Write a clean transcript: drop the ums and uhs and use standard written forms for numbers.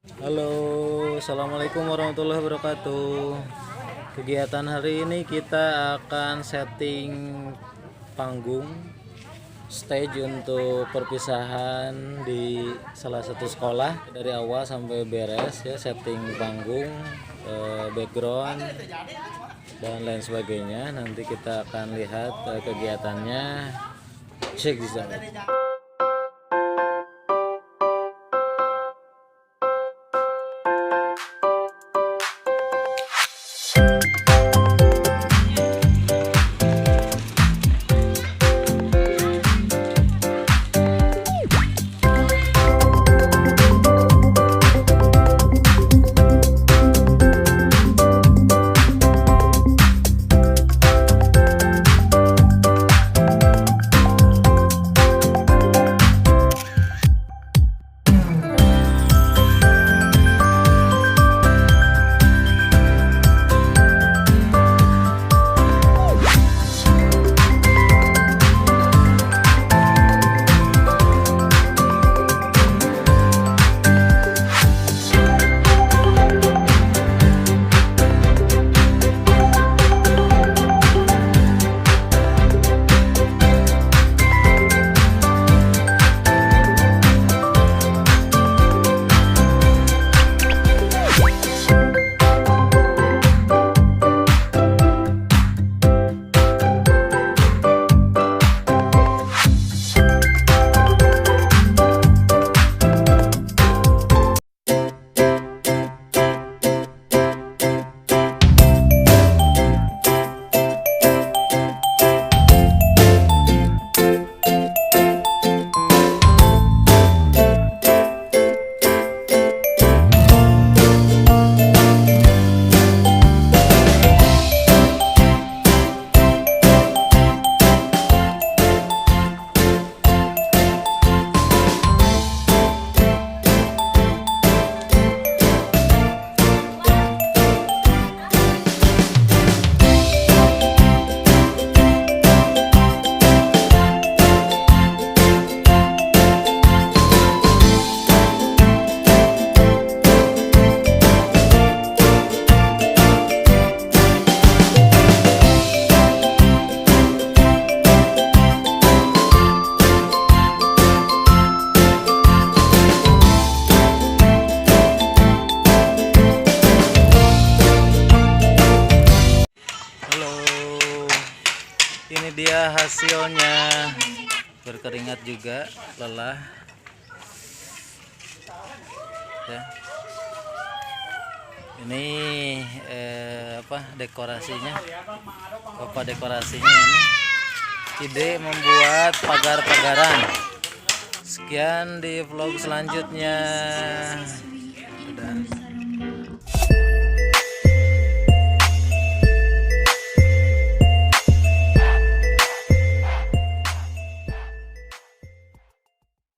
Halo, assalamualaikum warahmatullahi wabarakatuh. Kegiatan hari ini kita akan setting panggung stage untuk perpisahan di salah satu sekolah dari awal sampai beres ya, setting panggung, background dan lain sebagainya. Nanti kita akan lihat kegiatannya. Cek di sana. Ini dia hasilnya, berkeringat juga, lelah ya. Ini dekorasinya, dekorasinya ini ide membuat pagar-pagaran. Sekian di vlog selanjutnya. Udah.